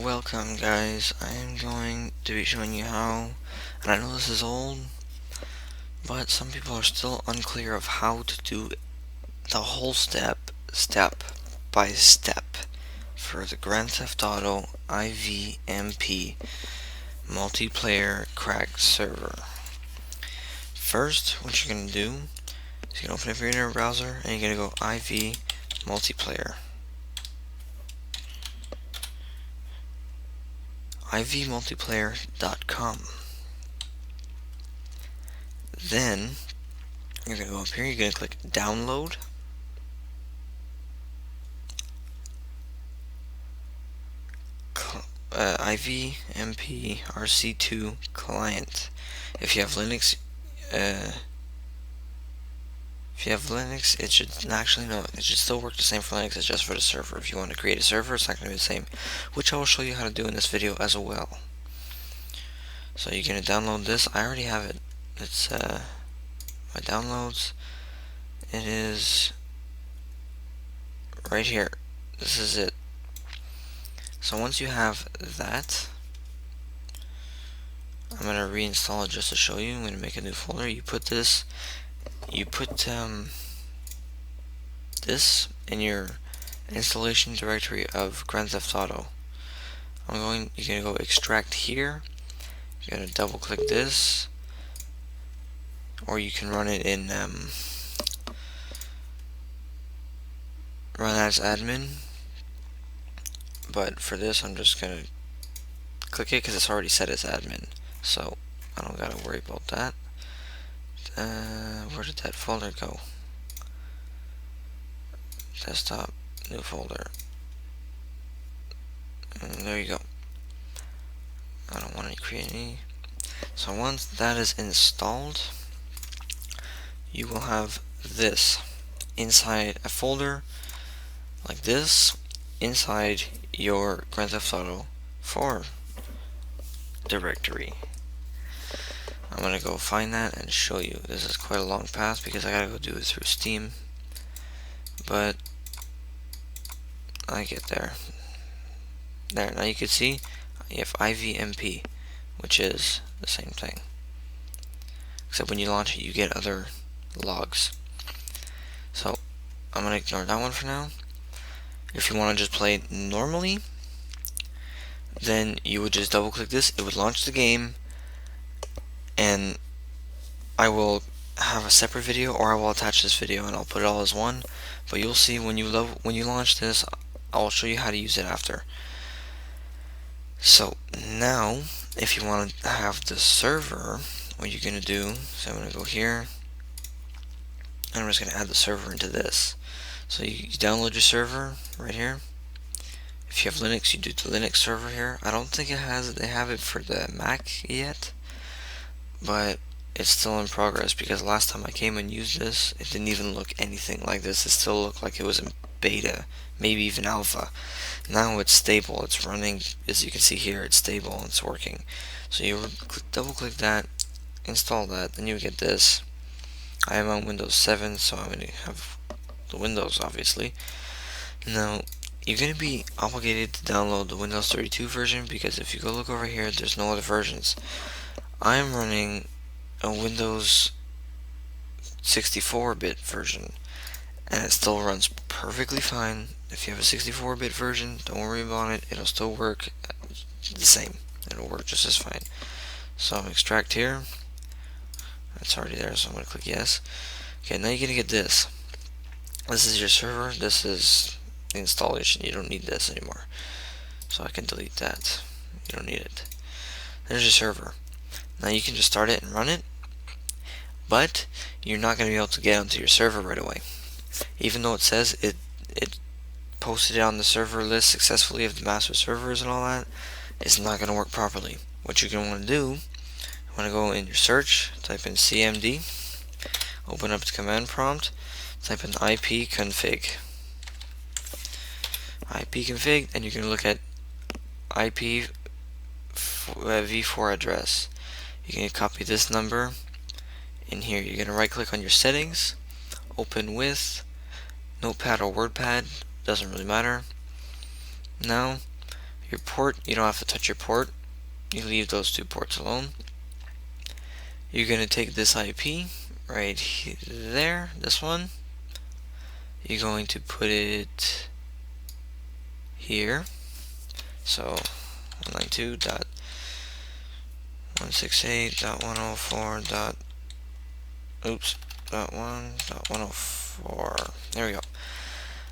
Welcome guys, I am going to be showing you how, and I know this is old, but some people are still unclear of how to do the whole step by step for the Grand Theft Auto IVMP multiplayer cracked server. First, what you're going to do is you're going to open up your internet browser and you're going to go IV multiplayer. ivmultiplayer.com. Then you're going to go up here, you're going to click download. IVMP RC2 client. If you have Linux, it should actually no. It should still work the same for Linux. It's just for the server. If you want to create a server, it's not going to be the same, which I will show you how to do in this video as well. So you're going to download this. I already have it. It's my downloads. It is right here. This is it. So once you have that, I'm going to reinstall it just to show you. I'm going to make a new folder. You put this in your installation directory of Grand Theft Auto. You're going to go extract here. You're going to double click this, or you can run it in run as admin. But for this, I'm just going to click it because it's already set as admin, so I don't gotta worry about that. Where did that folder go? Desktop, new folder. And there you go. I don't want to create any. So once that is installed, you will have this inside a folder like this inside your Grand Theft Auto 4 directory. I'm gonna go find that and show you. This is quite a long path because I gotta go do it through Steam, but I get there. There, now you can see you have IVMP, which is the same thing, except when you launch it you get other logs. So I'm gonna ignore that one for now. If you want to just play it normally, then you would just double click this, it would launch the game, and I will have a separate video, or I will attach this video and I'll put it all as one, but you'll see when you launch this, I'll show you how to use it after. So now, if you want to have the server, what you're going to do, so I'm going to go here, and I'm just going to add the server into this. So you download your server right here. If you have Linux, you do the Linux server here. I don't think they have it for the Mac yet, but it's still in progress because last time I came and used this, it didn't even look anything like this. It still looked like it was in beta, maybe even alpha. Now it's stable, it's running, as you can see here, it's stable and it's working. So you double click that, install that, then you get this. I am on Windows 7, so I'm going to have the Windows, obviously. Now, you're going to be obligated to download the Windows 32 version because if you go look over here, there's no other versions. I'm running a Windows 64-bit version, and it still runs perfectly fine. If you have a 64-bit version, don't worry about it. It'll still work the same. It'll work just as fine. So I'm extract here. That's already there, so I'm going to click yes. Okay, now you're going to get this. This is your server. This is the installation. You don't need this anymore. So I can delete that. You don't need it. There's your server. Now you can just start it and run it, but you're not going to be able to get onto your server right away. Even though it says it posted it on the server list successfully of the master servers and all that, it's not going to work properly. What you're going to want to do, you want to go in your search, type in cmd, open up the command prompt, type in ipconfig, and you're going to look at IPv4 address. You're going to copy this number in here. You're going to right click on your settings, open with Notepad or WordPad, doesn't really matter. Now Your port, you don't have to touch your port. You leave those 2 ports alone. You're going to take this IP right there, this one. You're going to put it here. So 192.168.104.1.104. There we go.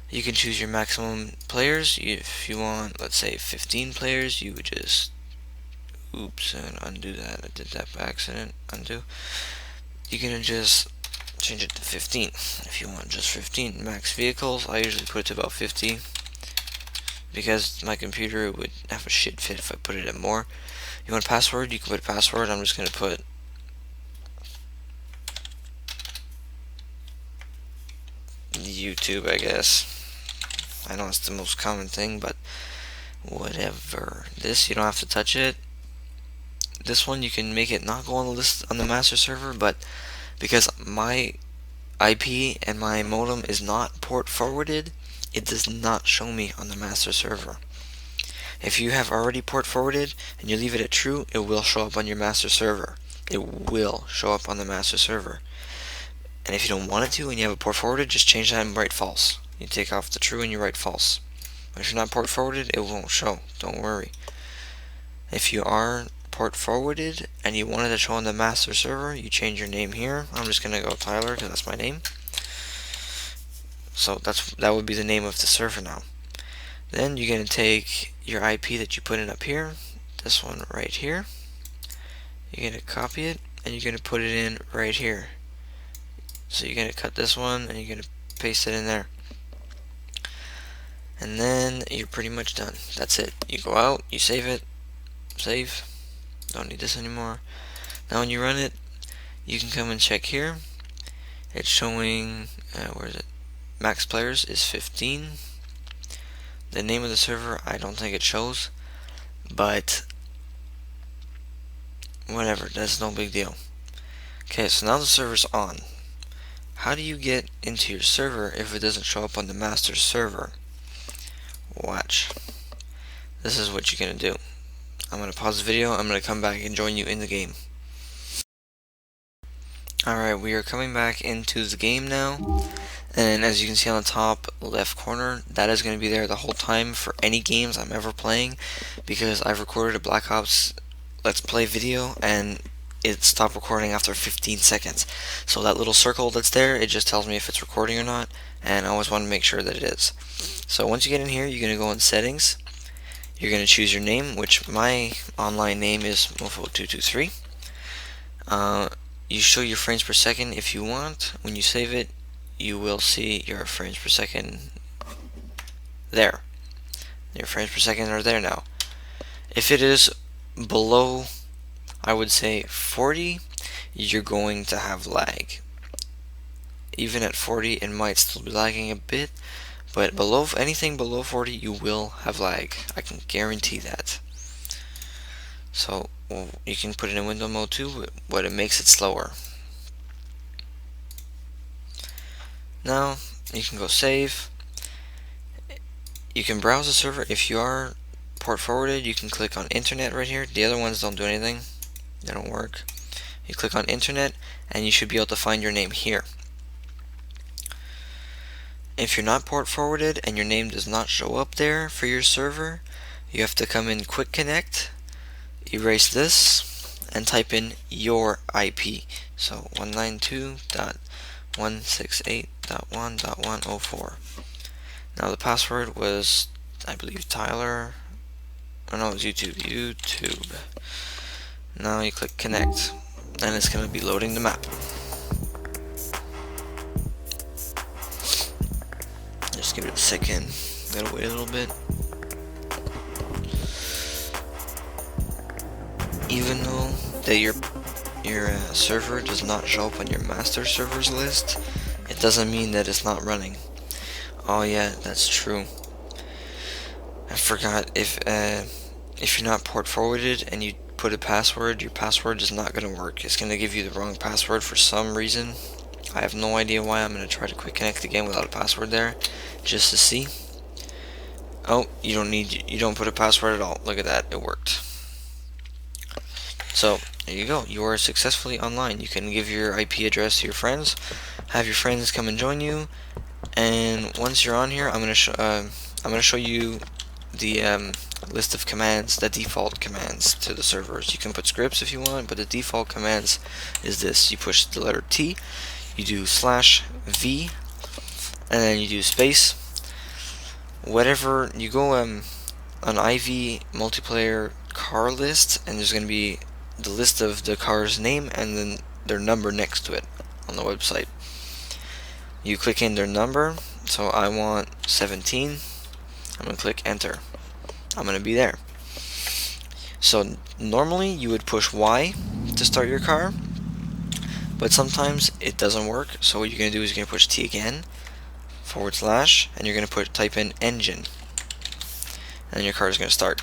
You can choose your maximum players. If you want, let's say 15 players, you would just and undo that. I did that by accident. Undo. You can just change it to 15 if you want just 15. Max vehicles, I usually put it to about 50 because my computer would have a shit fit if I put it at more. You want a password? You can put a password. I'm just going to put YouTube, I guess. I know it's the most common thing, but whatever. This, you don't have to touch it. This one, you can make it not go on the list on the master server, but because my IP and my modem is not port forwarded, it does not show me on the master server. If you have already port forwarded and you leave it at true, it will show up on your master server. It will show up on the master server. And if you don't want it to and you have a port forwarded, just change that and write false. You take off the true and you write false. But if you're not port forwarded, it won't show. Don't worry. If you are port forwarded and you want it to show on the master server, you change your name here. I'm just going to go Tyler because that's my name. So that would be the name of the server now. Then you're going to take your IP that you put in up here, this one right here. You're going to copy it and you're going to put it in right here. So you're going to cut this one and you're going to paste it in there. And then you're pretty much done. That's it. You go out, you save it, save. Don't need this anymore. Now when you run it, you can come and check here. It's showing, where is it? Max players is 15. The name of the server, I don't think it shows, but whatever, that's no big deal. Okay, so now the server's on. How do you get into your server if it doesn't show up on the master server? Watch. This is what you're going to do. I'm going to pause the video, I'm going to come back and join you in the game. Alright, we are coming back into the game now. And as you can see on the top left corner, that is going to be there the whole time for any games I'm ever playing, because I've recorded a Black Ops Let's Play video and it stopped recording after 15 seconds. So that little circle that's there, it just tells me if it's recording or not, and I always want to make sure that it is. So once you get in here, you're going to go in settings. You're going to choose your name, which my online name is Mofo223. You show your frames per second if you want. When you save it, you will see your frames per second there. Your frames per second are there now. If it is below, I would say 40, you're going to have lag. Even at 40, it might still be lagging a bit, but anything below 40, you will have lag. I can guarantee that. So you can put it in window mode too, but it makes it slower. Now you can go save. You can browse the server. If you are port forwarded, you can click on internet right here. The other ones don't do anything, they don't work. You click on internet and you should be able to find your name here. If you're not port forwarded and your name does not show up there for your server, you have to come in quick connect, erase this, and type in your IP. So 192.168.1.104. Now the password was, I believe, Tyler. Oh no, it was YouTube. Now you click connect, and it's going to be loading the map. Just give it a second. Gotta wait a little bit. Even though that your server does not show up on your master servers list, it doesn't mean that it's not running. Oh yeah, that's true. I forgot, if you're not port forwarded and you put a password, your password is not going to work. It's going to give you the wrong password for some reason. I have no idea why. I'm going to try to quick connect again without a password there, just to see. Oh, you don't put a password at all. Look at that, it worked. So there you go. You are successfully online. You can give your IP address to your friends, have your friends come and join you, and once you're on here, I'm gonna show you the list of commands, the default commands to the servers. You can put scripts if you want, but the default commands is this. You push the letter T, you do /V, and then you do space. Whatever you go an IV multiplayer car list, and there's going to be the list of the car's name and then their number next to it on the website. You click in their number, so I want 17. I'm going to click enter. I'm going to be there. So normally you would push Y to start your car, but sometimes it doesn't work. So what you're going to do is you're going to push T again, / and you're going to type in engine, and your car is going to start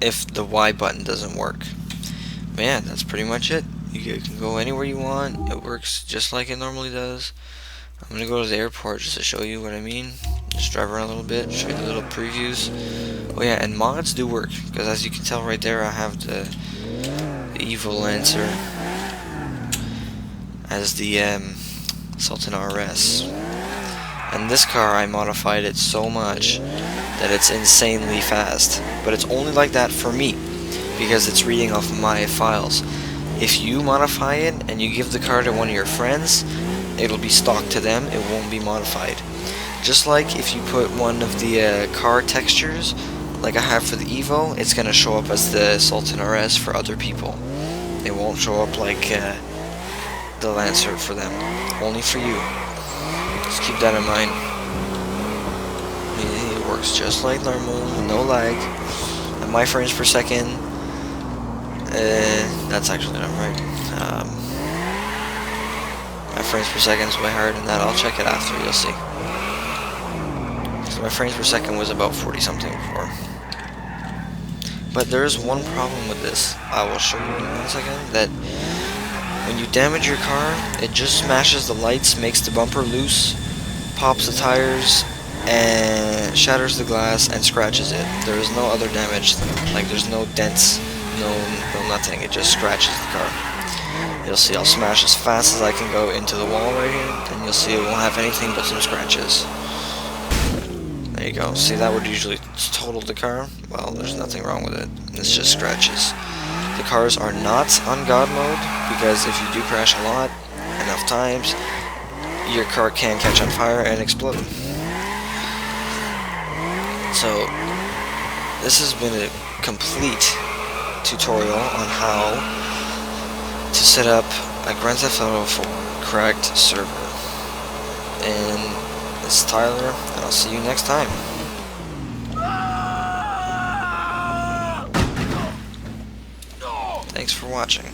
if the Y button doesn't work. But yeah, that's pretty much it. You can go anywhere you want. It works just like it normally does. I'm going to go to the airport just to show you what I mean. Just drive around a little bit, show you the little previews. Oh yeah, and mods do work, because as you can tell right there, I have the Evil Lancer as the Sultan RS. And this car, I modified it so much that it's insanely fast. But it's only like that for me, because it's reading off my files. If you modify it and you give the car to one of your friends, it'll be stock to them, it won't be modified. Just like if you put one of the car textures, like I have for the Evo, it's going to show up as the Sultan RS for other people. It won't show up like the Lancer for them. Only for you. Just keep that in mind. It works just like normal, no lag. At my frames per second, that's actually not right. My frames per second is way higher than that. I'll check it after, you'll see. So my frames per second was about 40 something before. But there is one problem with this. I will show you in 1 second. That when you damage your car, it just smashes the lights, makes the bumper loose, pops the tires, and shatters the glass and scratches it. There is no other damage. Like there's no dents, no nothing. It just scratches the car. You'll see I'll smash as fast as I can go into the wall right here, and you'll see it won't have anything but some scratches. There you go. See, that would usually total the car. Well, there's nothing wrong with it. It's just scratches. The cars are not on God mode, because if you do crash a lot, enough times, your car can catch on fire and explode. So, this has been a complete tutorial on how to set up a Grand Theft Auto 4 cracked server. And this is Tyler, and I'll see you next time. Thanks for watching.